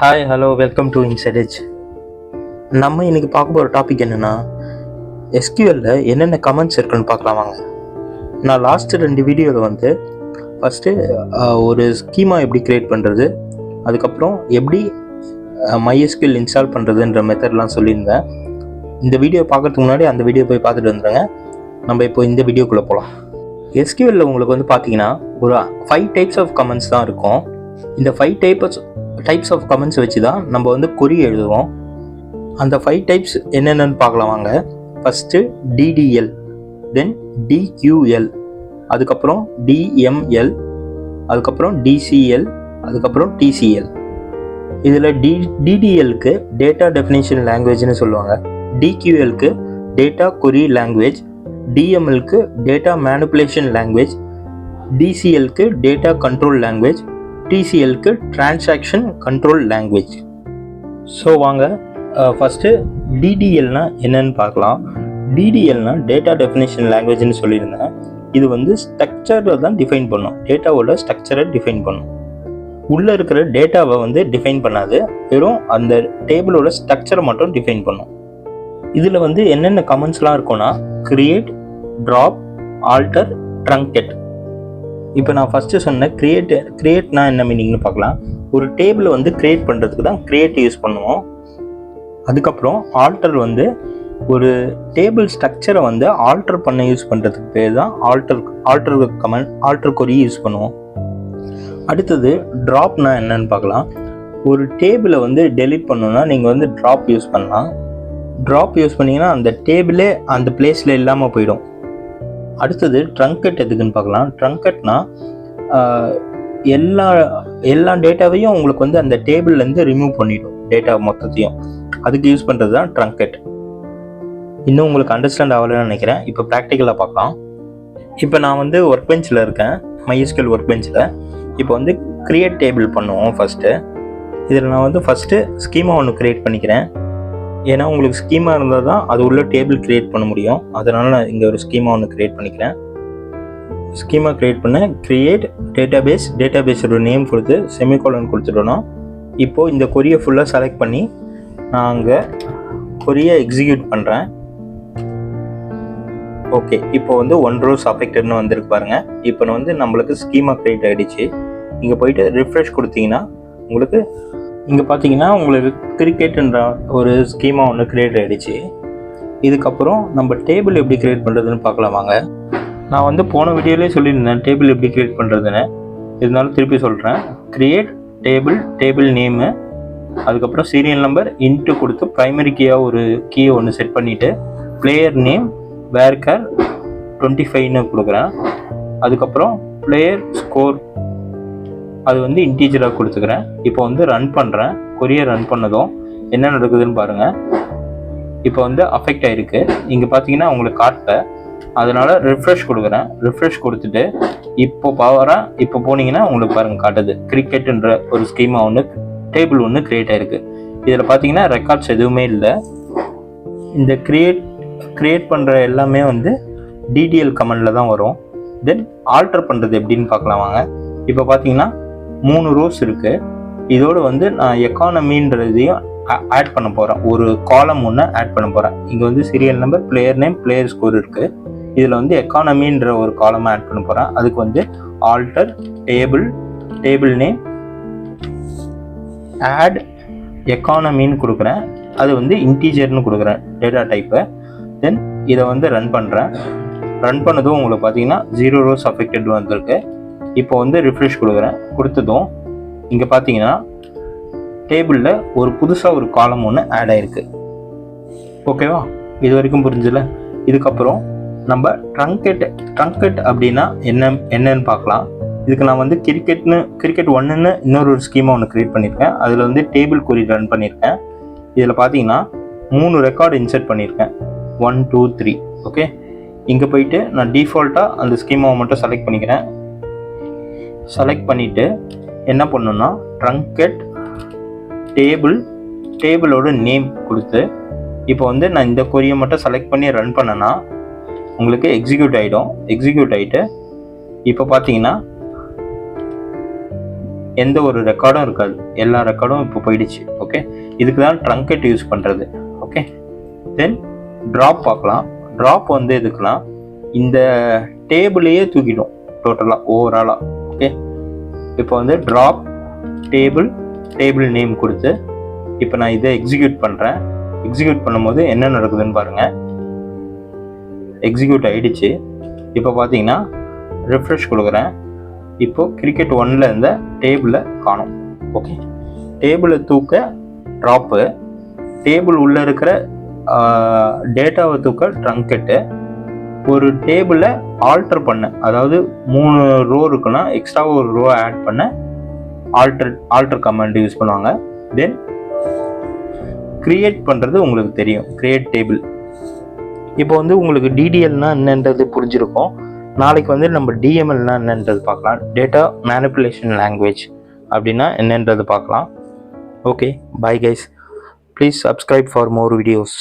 Hi hello welcome to inside edge. நம்ம இன்னைக்கு பார்க்க போகிற டாபிக் என்னென்னா, எஸ்கியூஎல்ல என்னென்ன கமெண்ட்ஸ் இருக்குன்னு பார்க்கலாம் வாங்க. நான் லாஸ்ட்டு 2 வீடியோவில் வந்து ஃபஸ்ட்டு ஒரு ஸ்கீமா எப்படி க்ரியேட் பண்ணுறது, அதுக்கப்புறம் எப்படி MySQL இன்ஸ்டால் பண்ணுறதுன்ற மெத்தட்லாம் சொல்லியிருந்தேன். இந்த வீடியோ பார்க்குறதுக்கு முன்னாடி அந்த வீடியோ போய் பார்த்துட்டு வந்துடுங்க. நம்ம இப்போ இந்த வீடியோக்குள்ளே போகலாம். எஸ்கியூஎல்ல உங்களுக்கு வந்து பார்த்தீங்கன்னா ஒரு 5 டைப்ஸ் ஆஃப் கமெண்ட்ஸ் தான் இருக்கும். இந்த 5 டைப்ஸ் ஆஃப் கமெண்ட்ஸ் வச்சு தான் நம்ம வந்து கொரி எழுதுவோம். அந்த 5 டைப்ஸ் என்னென்னு பார்க்கலாம் வாங்க. ஃபஸ்ட்டு DDL, தென் DQL, அதுக்கப்புறம் DML, அதுக்கப்புறம் DCL, அதுக்கப்புறம் TCL. இதில் DDLக்கு டேட்டா டெஃபினேஷன் லாங்குவேஜ்னு சொல்லுவாங்க, DQLக்கு டேட்டா கொரி லாங்குவேஜ், DMLக்கு டேட்டா மேனிப்புலேஷன் லாங்குவேஜ், DCLக்கு டேட்டா கண்ட்ரோல் லாங்குவேஜ், TCLக்கு டிரான்சாக்ஷன் கண்ட்ரோல் லாங்குவேஜ். ஸோ வாங்க ஃபஸ்ட்டு DDLனா என்னன்னு பார்க்கலாம். DDLனா டேட்டா டெஃபினேஷன் லாங்குவேஜ்னு சொல்லியிருந்தேன். இது வந்து ஸ்ட்ரக்சரை தான் டிஃபைன் பண்ணும், டேட்டாவோட ஸ்ட்ரக்சரை டிஃபைன் பண்ணும். உள்ளே இருக்கிற டேட்டாவை வந்து டிஃபைன் பண்ணாது, வெறும் அந்த டேபிளோட ஸ்ட்ரக்சரை மட்டும் டிஃபைன் பண்ணும். இதில் வந்து என்னென்ன கமெண்ட்ஸ்லாம் இருக்கும்னா, கிரியேட், ட்ராப், ஆல்டர், ட்ரங்கெட். இப்போ நான் ஃபஸ்ட்டு சொன்ன கிரியேட்னா என்ன மீனிங்னு பார்க்கலாம். ஒரு டேபிளை வந்து கிரியேட் பண்ணுறதுக்கு தான் கிரியேட் யூஸ் பண்ணுவோம். அதுக்கப்புறம் ஆல்டர் வந்து ஒரு டேபிள் ஸ்ட்ரக்சரை வந்து ஆல்டர் பண்ண யூஸ் பண்ணுறதுக்கு பேர் தான் ஆல்டர் கொரி யூஸ் பண்ணுவோம். அடுத்தது ட்ராப்னா என்னன்னு பார்க்கலாம். ஒரு டேபிளை வந்து டெலீட் பண்ணணும்னா நீங்கள் வந்து ட்ராப் யூஸ் பண்ணலாம். ட்ராப் யூஸ் பண்ணிங்கன்னா அந்த டேபிளே அந்த பிளேஸில் இல்லாமல் போயிடும். அடுத்தது ட்ரங்கெட் எதுக்குன்னு பார்க்கலாம். ட்ரங்கெட்னா எல்லா டேட்டாவையும் உங்களுக்கு வந்து அந்த டேபிள்லேருந்து ரிமூவ் பண்ணிடும், டேட்டா மொத்தத்தையும். அதுக்கு யூஸ் பண்ணுறது தான் ட்ரங்கெட். இன்னும் உங்களுக்கு அண்டர்ஸ்டாண்ட் ஆகலன்னு நினைக்கிறேன். இப்போ ப்ராக்டிக்கலாக பார்க்கலாம். இப்போ நான் வந்து ஒர்க் பெஞ்சில் இருக்கேன், MySQL ஒர்க் பெஞ்சில். இப்போ வந்து கிரியேட் டேபிள் பண்ணுவோம் ஃபஸ்ட்டு. இதில் நான் வந்து ஃபஸ்ட்டு ஸ்கீமா ஒன்று க்ரியேட் பண்ணிக்கிறேன். ஏன்னா உங்களுக்கு ஸ்கீமா இருந்தால் தான் அது உள்ள டேபிள் க்ரியேட் பண்ண முடியும். அதனால் நான் இங்கே ஒரு ஸ்கீமா ஒன்று க்ரியேட் பண்ணிக்கிறேன். ஸ்கீமா க்ரியேட் பண்ண கிரியேட் டேட்டாபேஸோட நேம் கொடுத்து செமிகோலன் கொடுத்துட்டோன்னா, இப்போது இந்த கொரியை ஃபுல்லாக செலக்ட் பண்ணி நான் அங்கே கொரியை எக்ஸிக்யூட் பண்ணுறேன். ஓகே, இப்போ வந்து 1 rows அஃபெக்டட்னு வந்திருக்கு பாருங்கள். இப்போ வந்து நம்மளுக்கு ஸ்கீமா க்ரியேட் ஆகிடுச்சு. இங்கே போயிட்டு ரிஃப்ரெஷ் கொடுத்தீங்கன்னா உங்களுக்கு இங்கே பார்த்தீங்கன்னா உங்களுக்கு கிரிக்கெட்டுன்ற ஒரு ஸ்கீமா ஒன்று க்ரியேட் ஆகிடுச்சு. இதுக்கப்புறம் நம்ம டேபிள் எப்படி க்ரியேட் பண்ணுறதுன்னு பார்க்கலாம் வாங்க. நான் வந்து போன வீடியோலேயே சொல்லியிருந்தேன் டேபிள் எப்படி க்ரியேட் பண்ணுறதுன்னு. இருந்தாலும் திருப்பி சொல்கிறேன். க்ரியேட் டேபிள் நேமு, அதுக்கப்புறம் சீரியல் நம்பர் இன்ட்டு கொடுத்து ப்ரைமரி கீயாக ஒரு கீயை ஒன்று செட் பண்ணிவிட்டு பிளேயர் நேம் வேர்கர் 25ன்னு கொடுக்குறேன். அதுக்கப்புறம் பிளேயர் ஸ்கோர் அது வந்து இன்டீஜராக கொடுத்துக்கிறேன். இப்போ வந்து ரன் பண்ணுறேன். கொரியை ரன் பண்ணதும் என்ன நடக்குதுன்னு பாருங்கள். இப்போ வந்து அஃபெக்ட் ஆகிருக்கு. இங்கே பார்த்தீங்கன்னா உங்களுக்கு காட்டல, அதனால் ரிஃப்ரெஷ் கொடுக்குறேன். ரிஃப்ரெஷ் கொடுத்துட்டு இப்போ போனீங்கன்னா உங்களுக்கு பாருங்கள் காட்டுது. கிரிக்கெட்டுன்ற ஒரு ஸ்கீமா ஒன்று டேபிள் ஒன்று க்ரியேட் ஆகிருக்கு. இதில் பார்த்தீங்கன்னா ரெக்கார்ட்ஸ் எதுவுமே இல்லை. இந்த க்ரியேட் பண்ணுற எல்லாமே வந்து DDL கமெண்டில் தான் வரும். தென் ஆல்டர் பண்ணுறது எப்படின்னு பார்க்கலாம் வாங்க. இப்போ பார்த்தீங்கன்னா 3 rows இருக்குது. இதோடு வந்து நான் எக்கானமின்றதையும் ஆட் பண்ண போகிறேன். ஒரு காலம் ஒன்று ஆட் பண்ண போகிறேன். இங்கே வந்து serial number, player name, player score இருக்குது. இதில் வந்து எக்கானமின்ற ஒரு காலம் ஆட் பண்ண போகிறேன். அதுக்கு வந்து ஆல்டர் டேபிள் நேம் ஆட் எக்கானமின்னு கொடுக்குறேன். அது வந்து இன்டீஜர்னு கொடுக்குறேன் டேட்டா டைப்பை. தென் இதை வந்து ரன் பண்ணுறேன். ரன் பண்ணதும் உங்களுக்கு பார்த்தீங்கன்னா 0 rows அஃபெக்டட் வந்திருக்கு. இப்போ வந்து ரிஃப்ரெஷ் கொடுக்குறேன். கொடுத்ததும் இங்கே பார்த்தீங்கன்னா டேபிளில் ஒரு புதுசாக ஒரு காலம் ஒன்று ஆட் ஆகிருக்கு. ஓகேவா, இது வரைக்கும் புரிஞ்சுல. இதுக்கப்புறம் நம்ம ட்ரங்கெட் அப்படின்னா என்னன்னு பார்க்கலாம். இதுக்கு நான் வந்து கிரிக்கெட் 1ன்னு இன்னொரு ஸ்கீமா ஒன்று க்ரியேட் பண்ணியிருக்கேன். அதில் வந்து டேபிள் கொரி ரன் பண்ணியிருக்கேன். இதில் பார்த்தீங்கன்னா 3 ரெக்கார்டு இன்சர்ட் பண்ணியிருக்கேன், 1 2 3. ஓகே, இங்கே போயிட்டு நான் டிஃபால்ட்டாக அந்த ஸ்கீமாவை மட்டும் செலக்ட் பண்ணிக்கிறேன். செலக்ட் பண்ணிவிட்டு என்ன பண்ணணும்னா ட்ரங்கெட் டேபிளோட நேம் கொடுத்து இப்போ வந்து நான் இந்த கொரியை மட்டும் செலக்ட் பண்ணி ரன் பண்ணேன்னா உங்களுக்கு எக்ஸிக்யூட் ஆகிடும். எக்ஸிக்யூட் ஆகிட்டு இப்போ பார்த்தீங்கன்னா எந்த ஒரு ரெக்கார்டும் இருக்காது, எல்லா ரெக்கார்டும் இப்போ போயிடுச்சு. ஓகே, இதுக்கு தான் ட்ரங்கெட் யூஸ் பண்ணுறது. ஓகே, தென் ட்ராப் பார்க்கலாம். ட்ராப் வந்து எதுக்குலாம் இந்த டேபிளையே தூக்கிடும் டோட்டலாக ஓவராலாக. ஓகே, இப்போ வந்து ட்ராப் டேபிள் நேம் கொடுத்து இப்போ நான் இதை எக்ஸிக்யூட் பண்ணுறேன். எக்ஸிக்யூட் பண்ணும்போது என்ன நடக்குதுன்னு பாருங்கள். எக்ஸிக்யூட் ஆகிடுச்சு. இப்போ பார்த்தீங்கன்னா ரிஃப்ரெஷ் கொடுக்குறேன். இப்போது கிரிக்கெட் 1ல் இருந்த டேபிளை காணும். ஓகே, டேபிளை தூக்க ட்ராப்பு, டேபிள் உள்ளே இருக்கிற டேட்டாவை தூக்க ட்ரங்கெட்டு, ஒரு டேபிளை ஆல்டர் பண்ண, அதாவது 3 ரோ இருக்குன்னா எக்ஸ்ட்ராவாக ஒரு ரோ ஆட் பண்ண ஆல்டர் கமாண்ட் யூஸ் பண்ணுவாங்க. தென் கிரியேட் பண்ணுறது உங்களுக்கு தெரியும், கிரியேட் டேபிள். இப்போ வந்து உங்களுக்கு டிடிஎல்னா என்னன்றது புரிஞ்சிருக்கும். நாளைக்கு வந்து நம்ம டிஎம்எல்னா என்னன்றது பார்க்கலாம். டேட்டா மேனிப்புலேஷன் லாங்குவேஜ் அப்படின்னா என்னன்றது பார்க்கலாம். Okay, bye guys. Please subscribe for more videos.